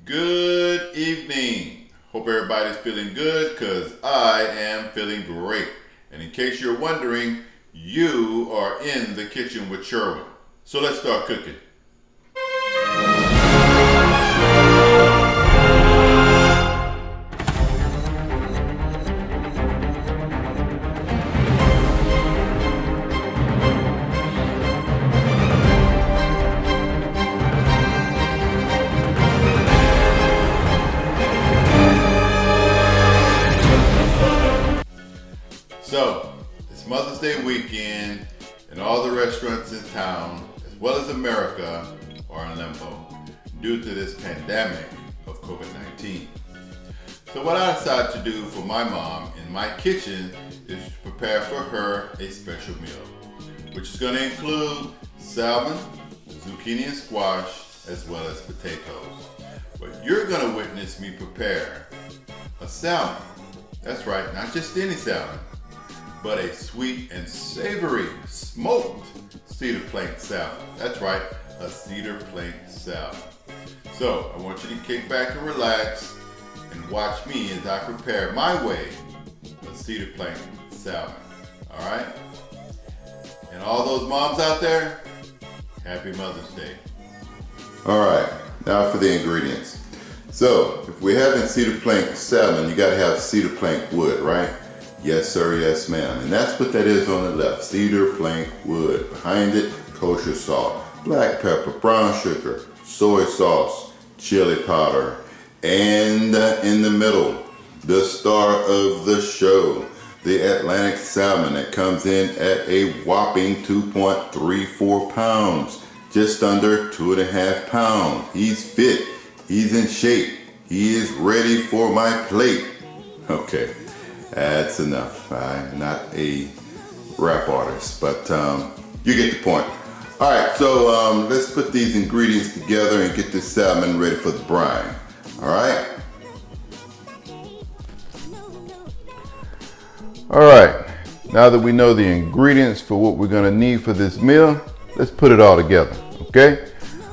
Good evening. Hope everybody's feeling good because I am feeling great. And in case you're wondering, you are in the kitchen with Sherwin. So let's start cooking. So, it's Mother's Day weekend, and all the restaurants in town, as well as America, are in limbo due to this pandemic of COVID-19. So what I decided to do for my mom in my kitchen is to prepare for her a special meal, which is going to include salmon, zucchini and squash, as well as potatoes. But you're going to witness me prepare a salmon. That's right, not just any salmon, but a sweet and savory smoked cedar plank salmon. That's right, a cedar plank salmon. So I want you to kick back and relax and watch me as I prepare my way of cedar plank salmon. All right? And all those moms out there, happy Mother's Day. All right, now for the ingredients. So if we're having cedar plank salmon, you gotta have cedar plank wood, right? Yes sir, yes ma'am. And that's what that is on the left, cedar plank wood. Behind it, kosher salt, black pepper, brown sugar, soy sauce, chili powder, and in the middle, the star of the show, the Atlantic salmon that comes in at a whopping 2.34 pounds, just under 2.5 pounds. He's fit, he's in shape, he is ready for my plate. Okay. That's enough. I'm not a rap artist, but you get the point. All right, so let's put these ingredients together and get this salmon ready for the brine. All right? All right, now that we know the ingredients for what we're gonna need for this meal, let's put it all together, okay?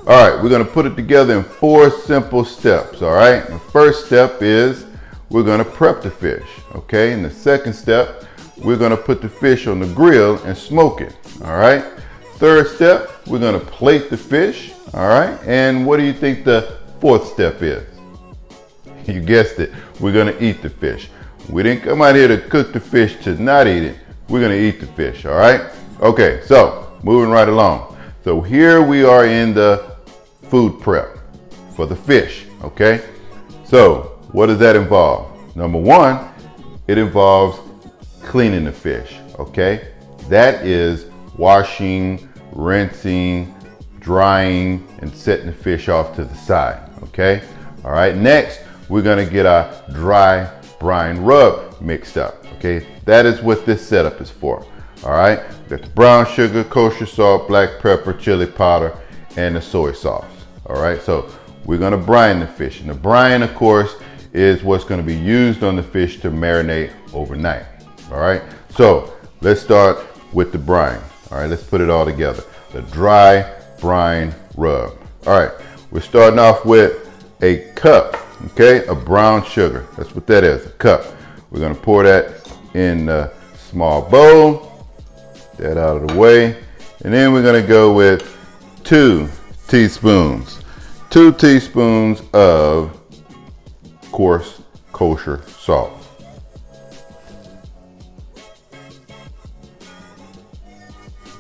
All right, we're gonna put it together in 4 simple steps, all right? The first step is we're gonna prep the fish, okay? And the second step, we're gonna put the fish on the grill and smoke it, all right? Third step, we're gonna plate the fish, all right? And what do you think the 4th step is? You guessed it, we're gonna eat the fish. We didn't come out here to cook the fish to not eat it. We're gonna eat the fish, all right? Okay, so moving right along. So here we are in the food prep for the fish, okay? So what does that involve? Number 1, it involves cleaning the fish, okay? That is washing, rinsing, drying, and setting the fish off to the side, okay? All right, next, we're gonna get our dry brine rub mixed up, okay? That is what this setup is for, all right? We got the brown sugar, kosher salt, black pepper, chili powder, and the soy sauce, all right? So we're gonna brine the fish. And the brine, of course, is what's gonna be used on the fish to marinate overnight, all right? So let's start with the brine, all right? Let's put it all together. The dry brine rub. All right, we're starting off with a cup, okay, of brown sugar. That's what that is, a cup. We're gonna pour that in a small bowl, that out of the way, and then we're gonna go with 2 teaspoons. 2 teaspoons of coarse kosher salt.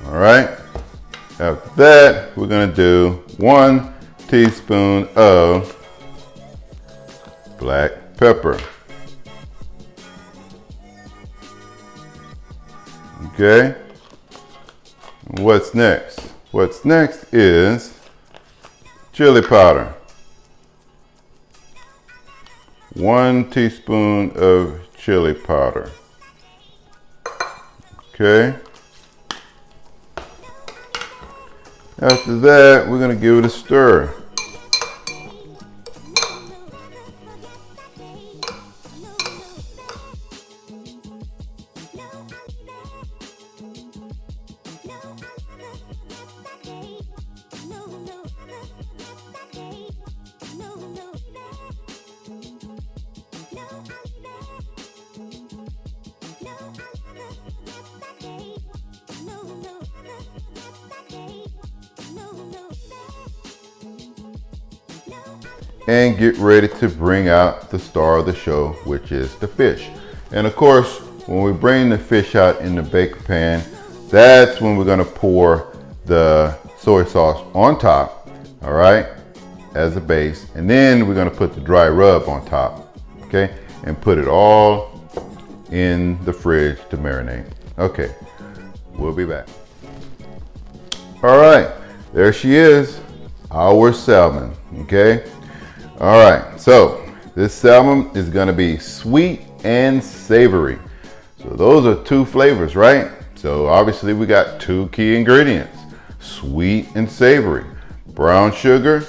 All right, after that, we're gonna do 1 teaspoon of black pepper. Okay, what's next? What's next is chili powder. 1 teaspoon of chili powder. Okay. After that, we're gonna give it a stir. and get ready to bring out the star of the show, which is the fish. And of course, when we bring the fish out in the baking pan, that's when we're gonna pour the soy sauce on top, all right, as a base. And then we're gonna put the dry rub on top, okay? And put it all in the fridge to marinate. Okay, we'll be back. All right, there she is, our salmon, okay? All right, so this salmon is gonna be sweet and savory. So those are two flavors, right? So obviously we got two key ingredients, sweet and savory, brown sugar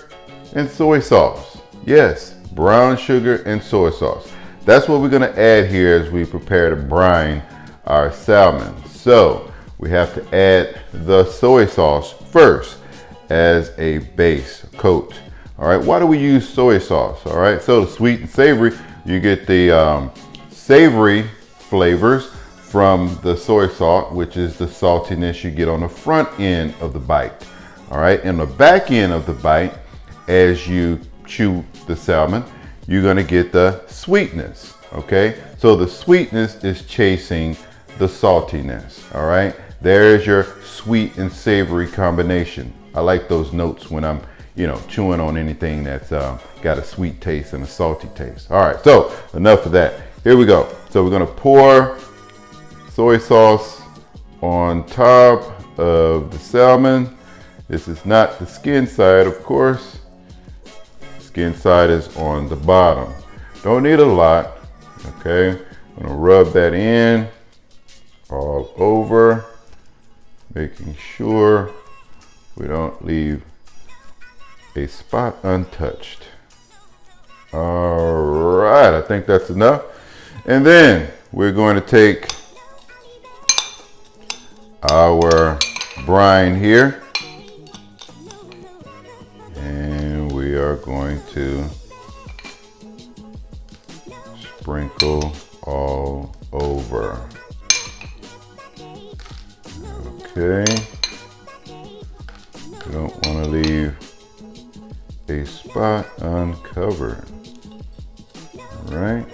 and soy sauce. Yes, brown sugar and soy sauce. That's what we're gonna add here as we prepare to brine our salmon. So we have to add the soy sauce first as a base coat. All right, why do we use soy sauce? All right, so the sweet and savory, you get the savory flavors from the soy sauce, which is the saltiness you get on the front end of the bite. All right, in the back end of the bite, as you chew the salmon, you're gonna get the sweetness, okay? So the sweetness is chasing the saltiness, all right? There's your sweet and savory combination. I like those notes when I'm, chewing on anything that's got a sweet taste and a salty taste. All right, so enough of that. Here we go. So we're gonna pour soy sauce on top of the salmon. This is not the skin side, of course. Skin side is on the bottom. Don't need a lot, okay? I'm gonna rub that in all over, making sure we don't leave a spot untouched. All right, I think that's enough. And then we're going to take our brine here, and we are going to sprinkle all over. Okay, we don't want to leave a spot uncovered. All right.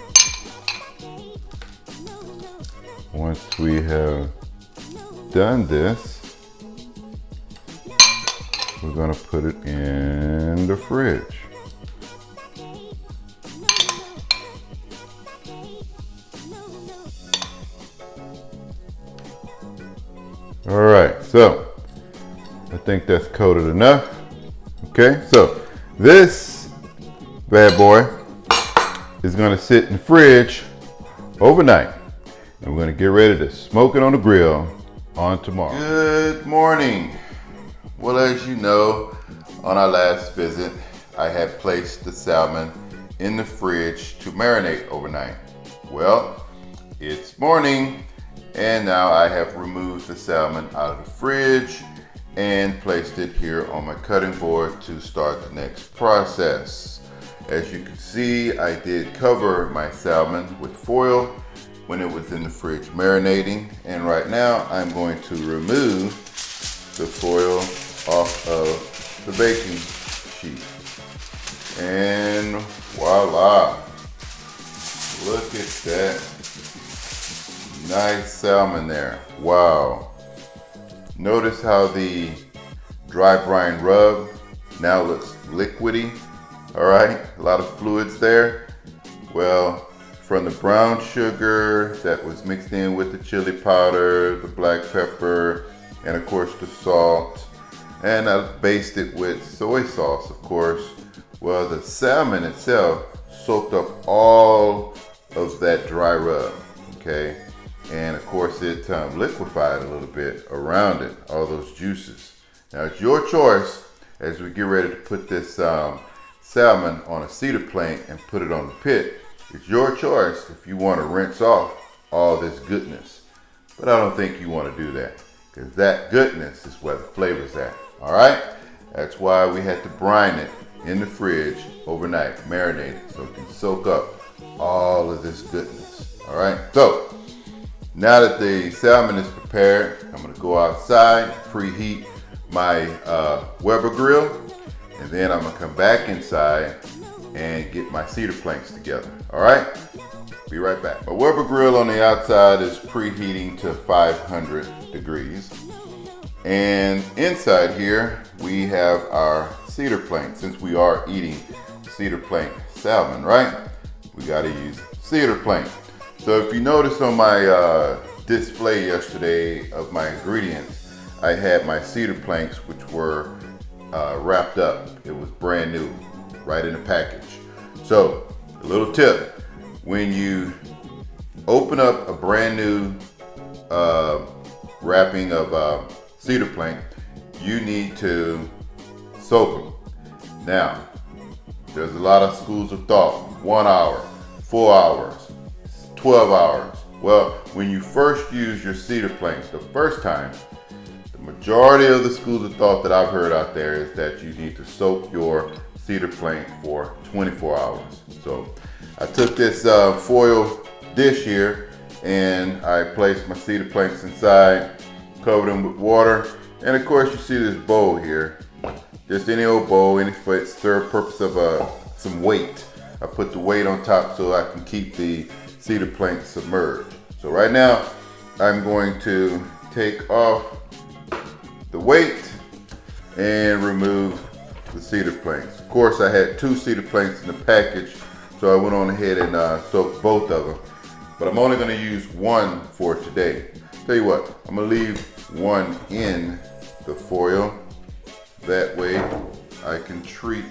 Once we have done this, we're going to put it in the fridge. All right, so I think that's coated enough. Okay, so this bad boy is going to sit in the fridge overnight. And we're gonna get ready to smoke it on the grill on tomorrow. Good morning. Well, as you know, on our last visit, I had placed the salmon in the fridge to marinate overnight. Well, it's morning, and now I have removed the salmon out of the fridge and placed it here on my cutting board to start the next process. As you can see, I did cover my salmon with foil when it was in the fridge marinating, and right now I'm going to remove the foil off of the baking sheet. And voila, look at that nice salmon there. Wow. Notice how the dry brine rub now looks liquidy. All right, a lot of fluids there. Well, from the brown sugar that was mixed in with the chili powder, the black pepper, and of course the salt. And I basted it with soy sauce, of course. Well, the salmon itself soaked up all of that dry rub, okay? And of course it liquefied a little bit around it, all those juices. Now it's your choice as we get ready to put this salmon on a cedar plank and put it on the pit. It's your choice if you want to rinse off all this goodness. But I don't think you want to do that, because that goodness is where the flavor's at. All right? That's why we had to brine it in the fridge overnight, marinate it so it can soak up all of this goodness. All right? So now that the salmon is prepared, I'm going to go outside, preheat my Weber grill, and then I'm going to come back inside and get my cedar planks together. All right, be right back. My Weber grill on the outside is preheating to 500 degrees. And inside here, we have our cedar plank. Since we are eating cedar plank salmon, right? We gotta use cedar plank. So if you notice on my display yesterday of my ingredients, I had my cedar planks, which were wrapped up. It was brand new, right in the package. So a little tip, when you open up a brand new wrapping of cedar plank, you need to soak them. Now, there's a lot of schools of thought, 1 hour, 4 hours, 12 hours. Well, when you first use your cedar planks the first time, the majority of the schools of thought that I've heard out there is that you need to soak your cedar plank for 24 hours. So I took this foil dish here and I placed my cedar planks inside, covered them with water, and of course you see this bowl here. Just any old bowl, any for serve purpose of some weight. I put the weight on top so I can keep the cedar planks submerged. So right now I'm going to take off the weight and remove the cedar planks. Of course I had 2 cedar planks in the package, so I went on ahead and soaked both of them. But I'm only going to use one for today. Tell you what, I'm going to leave one in the foil. That way I can treat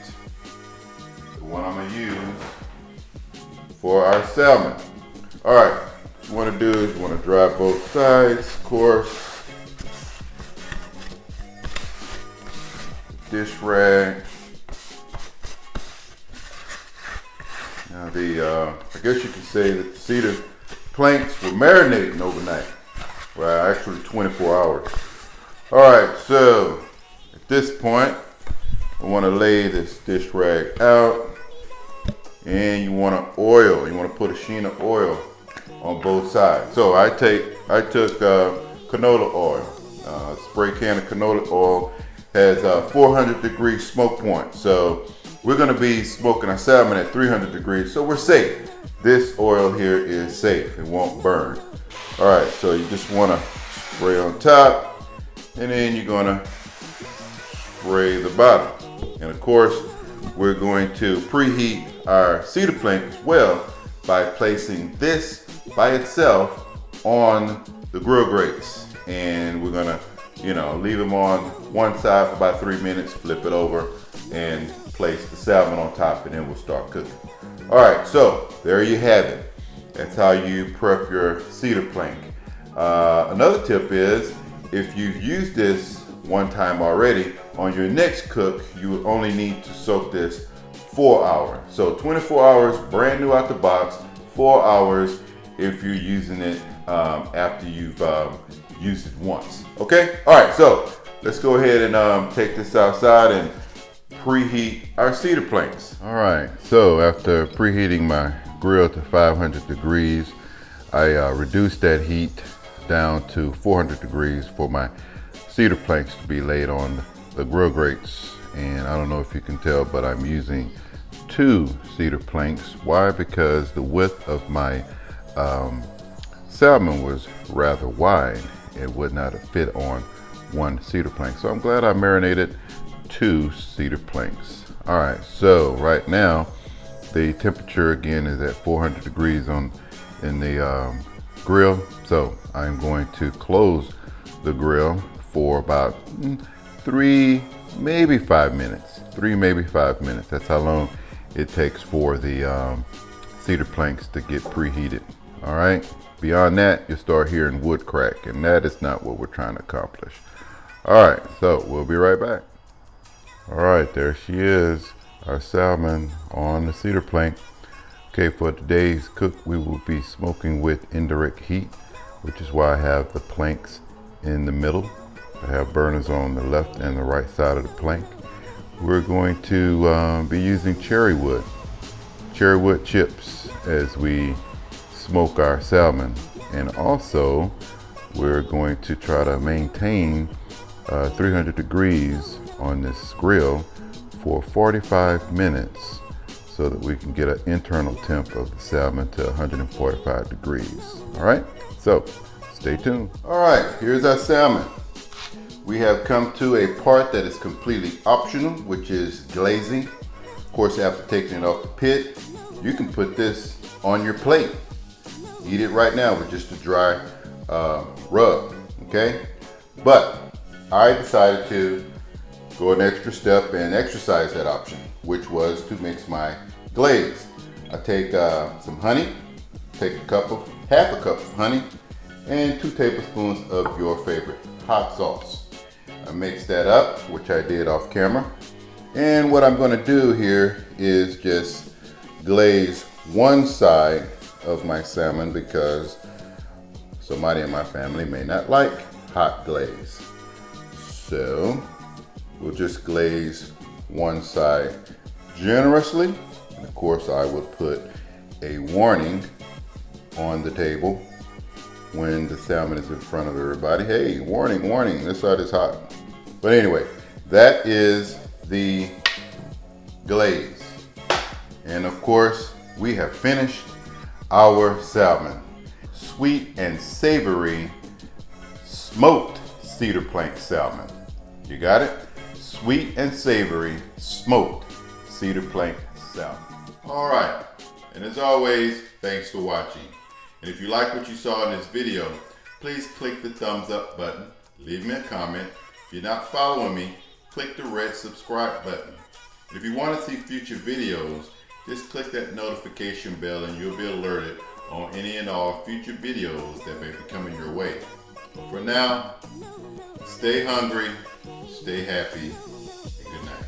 the one I'm going to use for our salmon. All right, what you want to do is you want to dry both sides, of course. Dish rag. Now I guess you could say that the cedar planks were marinating overnight. Well, actually 24 hours. All right, so at this point, I want to lay this dish rag out, and you want to oil. You want to put a sheen of oil on both sides. So I took canola oil. Spray can of canola oil has 400 degree smoke point. So we're going to be smoking our salmon at 300 degrees, so we're safe. This oil here is safe. It won't burn. All right, so you just want to spray on top, and then you're going to spray the bottom. And of course, we're going to preheat our cedar plank as well by placing this by itself on the grill grates. And we're gonna, leave them on one side for about 3 minutes, flip it over, and place the salmon on top, and then we'll start cooking. All right, so there you have it. That's how you prep your cedar plank. Another tip is, if you've used this one time already, on your next cook, you only need to soak this 4 hours. So 24 hours, brand new out the box, 4 hours if you're using it after you've used it once. Okay? All right, so let's go ahead and take this outside and preheat our cedar planks. All right, so after preheating my grill to 500 degrees, I reduced that heat down to 400 degrees for my cedar planks to be laid on the grill grates. And I don't know if you can tell, but I'm using 2 cedar planks. Why? Because the width of my salmon was rather wide. It would not have fit on 1 cedar plank. So I'm glad I marinated 2 cedar planks. All right, so right now the temperature again is at 400 degrees in the grill. So I'm going to close the grill for about 3, maybe 5 minutes. 3, maybe 5 minutes. That's how long it takes for the cedar planks to get preheated. All right. Beyond that, you start hearing wood crack, and that is not what we're trying to accomplish. All right, so we'll be right back. All right, there she is, our salmon on the cedar plank. Okay, for today's cook, we will be smoking with indirect heat, which is why I have the planks in the middle. I have burners on the left and the right side of the plank. We're going to be using cherry wood chips as we smoke our salmon. And also, we're going to try to maintain 300 degrees on this grill for 45 minutes so that we can get an internal temp of the salmon to 145 degrees. All right, so stay tuned. All right, here's our salmon. We have come to a part that is completely optional, which is glazing. Of course, after taking it off the pit, you can put this on your plate. Eat it right now with just a dry rub, okay? But I decided to go an extra step and exercise that option, which was to mix my glaze. I take some honey, take half a cup of honey, and 2 tablespoons of your favorite hot sauce. I mix that up, which I did off camera. And what I'm going to do here is just glaze one side of my salmon because somebody in my family may not like hot glaze. So we'll just glaze one side generously. And of course, I will put a warning on the table when the salmon is in front of everybody. Hey, warning, warning, this side is hot. But anyway, that is the glaze. And of course, we have finished our salmon. Sweet and savory smoked cedar plank salmon. You got it? Sweet and savory smoked cedar plank salmon. All right, and as always, thanks for watching. And if you like what you saw in this video, please click the thumbs up button, leave me a comment. If you're not following me, click the red subscribe button. And if you want to see future videos, just click that notification bell and you'll be alerted on any and all future videos that may be coming your way. But for now, stay hungry, stay happy, and good night.